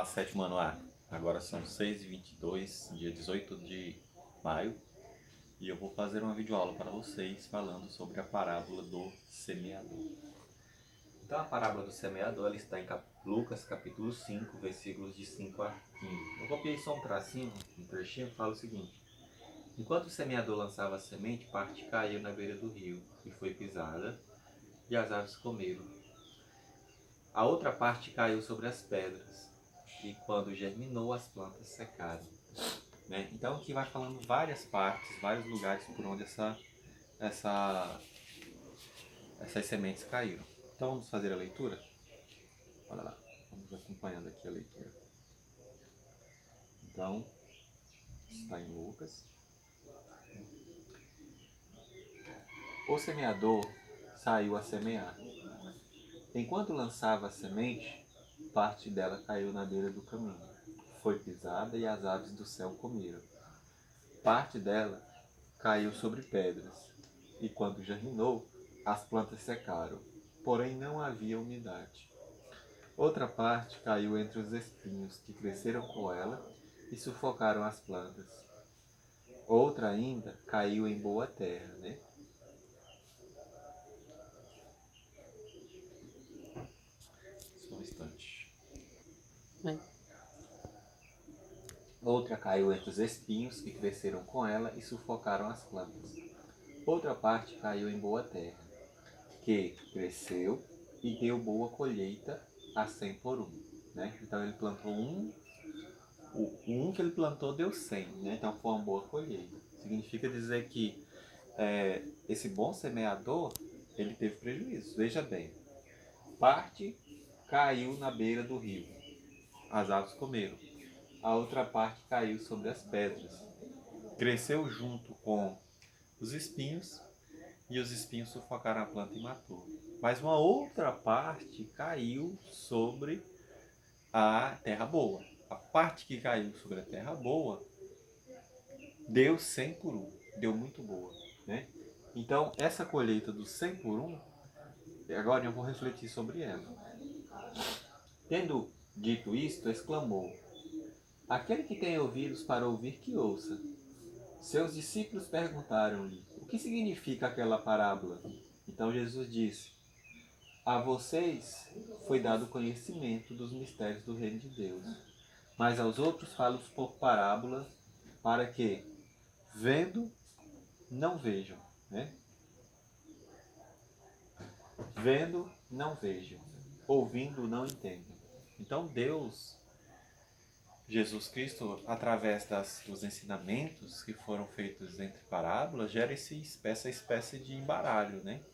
a sétima no ar. Agora são 6h22, dia 18 de maio, e eu vou fazer uma videoaula para vocês falando sobre a parábola do semeador. Então a parábola do semeador ela está em Lucas capítulo 5, versículos de 5 a 15. Eu copiei só um tracinho, um trechinho que fala o seguinte: enquanto o semeador lançava a semente, parte caiu na beira do rio e foi pisada, e as aves comeram. A outra parte caiu sobre as pedras, e quando germinou, as plantas secaram. Né? Então aqui vai falando várias partes, vários lugares por onde essas sementes caíram. Então vamos fazer a leitura? Olha lá, vamos acompanhando aqui a leitura. Então, está em Lucas. O semeador saiu a semear. Enquanto lançava a semente, parte dela caiu na beira do caminho. Foi pisada e as aves do céu comeram. Parte dela caiu sobre pedras, e quando germinou, as plantas secaram, porém não havia umidade. Outra parte caiu entre os espinhos que cresceram com ela e sufocaram as plantas. Outra ainda caiu em boa terra, né? Só um instante. Outra caiu entre os espinhos que cresceram com ela e sufocaram as plantas. Outra parte caiu em boa terra, que cresceu e deu boa colheita a 100 por um. Né? Então ele plantou um que ele plantou deu 100, né? Então foi uma boa colheita. Significa dizer que esse bom semeador, ele teve prejuízo. Veja bem, parte caiu na beira do rio, as aves comeram. A outra parte caiu sobre as pedras, cresceu junto com os espinhos, e os espinhos sufocaram a planta e matou. Mas uma outra parte caiu sobre a terra boa. A parte que caiu sobre a terra boa deu 100 por um, deu muito boa, né? Então essa colheita do 100 por um, agora eu vou refletir sobre ela. Tendo dito isto, exclamou: aquele que tem ouvidos para ouvir, que ouça. Seus discípulos perguntaram-lhe: o que significa aquela parábola? Então Jesus disse: a vocês foi dado conhecimento dos mistérios do reino de Deus, mas aos outros falo por parábolas, para que, vendo, não vejam, né? Vendo, não vejam. Ouvindo, não entendam. Então Deus, Jesus Cristo, através dos ensinamentos que foram feitos entre parábolas, gera essa espécie de embaralho, né?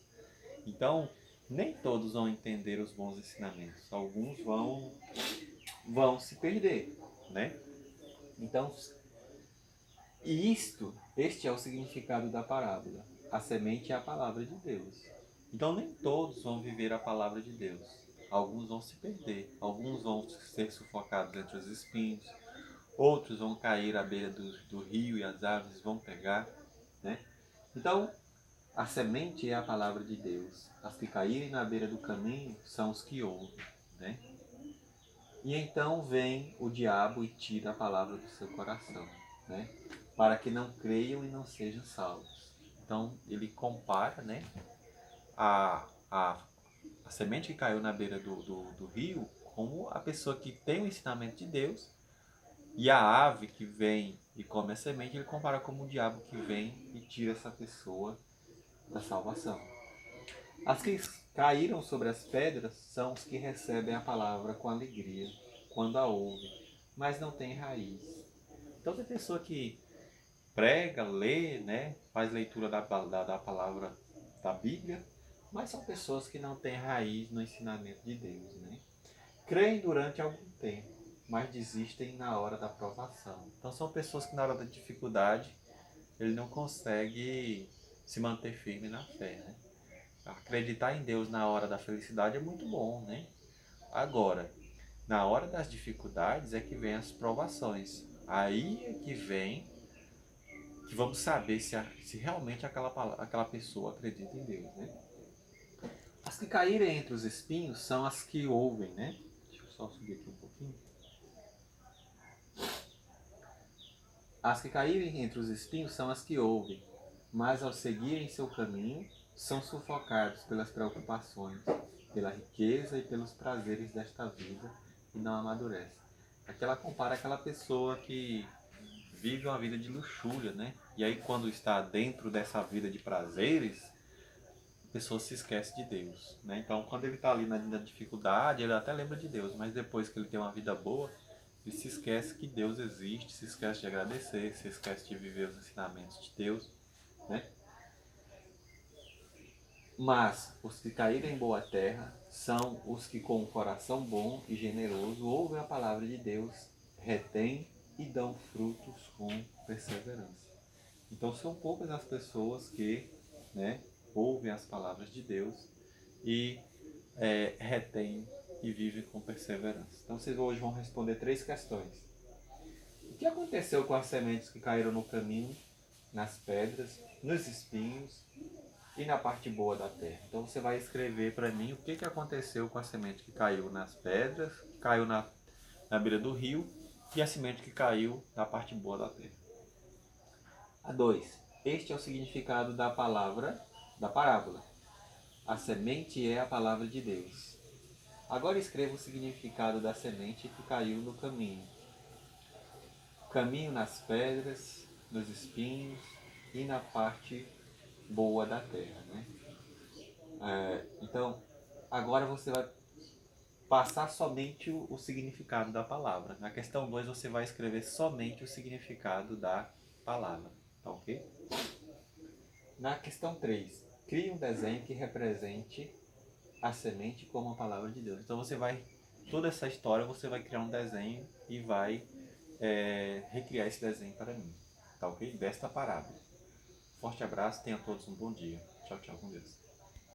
Então, nem todos vão entender os bons ensinamentos. Alguns vão se perder, né? Então, este é o significado da parábola. A semente é a palavra de Deus. Então nem todos vão viver a palavra de Deus. Alguns vão se perder, alguns vão ser sufocados entre os espinhos, outros vão cair à beira do rio e as aves vão pegar, né? Então, a semente é a palavra de Deus. As que caírem na beira do caminho são os que ouvem, né? E então vem o diabo e tira a palavra do seu coração, né? Para que não creiam e não sejam salvos. Então ele compara, né, a semente que caiu na beira do rio como a pessoa que tem o ensinamento de Deus, e a ave que vem e come a semente, ele compara como o diabo que vem e tira essa pessoa da salvação. As que caíram sobre as pedras são os que recebem a palavra com alegria, quando a ouvem, mas não têm raiz. Então tem pessoa que prega, lê, né, faz leitura da palavra da Bíblia, mas são pessoas que não têm raiz no ensinamento de Deus, né? Creem durante algum tempo, mas desistem na hora da provação. Então são pessoas que na hora da dificuldade ele não consegue se manter firme na fé, né? Acreditar em Deus na hora da felicidade é muito bom, né? Agora, na hora das dificuldades é que vem as provações. Aí é que vem que vamos saber se realmente aquela pessoa acredita em Deus, né? As que caírem entre os espinhos são as que ouvem, né? Deixa eu só subir aqui um pouquinho. As que caírem entre os espinhos são as que ouvem, mas ao seguirem seu caminho, são sufocados pelas preocupações, pela riqueza e pelos prazeres desta vida e não amadurecem. Aqui ela compara aquela pessoa que vive uma vida de luxúria, né? E aí quando está dentro dessa vida de prazeres, a pessoa se esquece de Deus, né? Então quando ele está ali na dificuldade, ele até lembra de Deus, mas depois que ele tem uma vida boa, ele se esquece que Deus existe, se esquece de agradecer, se esquece de viver os ensinamentos de Deus, né? Mas os que caíram em boa terra são os que com o coração bom e generoso ouvem a palavra de Deus, retêm e dão frutos com perseverança. Então são poucas as pessoas que, né, ouvem as palavras de Deus e retêm e vivem com perseverança. Então vocês hoje vão responder 3 questões. O que aconteceu com as sementes que caíram no caminho, nas pedras, nos espinhos e na parte boa da terra? Então você vai escrever para mim o que aconteceu com a semente que caiu nas pedras, que caiu na beira do rio e a semente que caiu na parte boa da terra. A 2. Este é o significado da palavra, da parábola. A semente é a palavra de Deus. Agora escreva o significado da semente que caiu no caminho. Caminho nas pedras, nos espinhos e na parte boa da terra, né? Então, agora você vai passar somente o significado da palavra. Na questão 2 você vai escrever somente o significado da palavra, tá ok? Na questão 3, crie um desenho que represente a semente como a palavra de Deus. Então você vai, toda essa história você vai criar um desenho e vai recriar esse desenho para mim, tá ok? Desta parábola. Forte abraço, tenham todos um bom dia. Tchau, tchau, com Deus.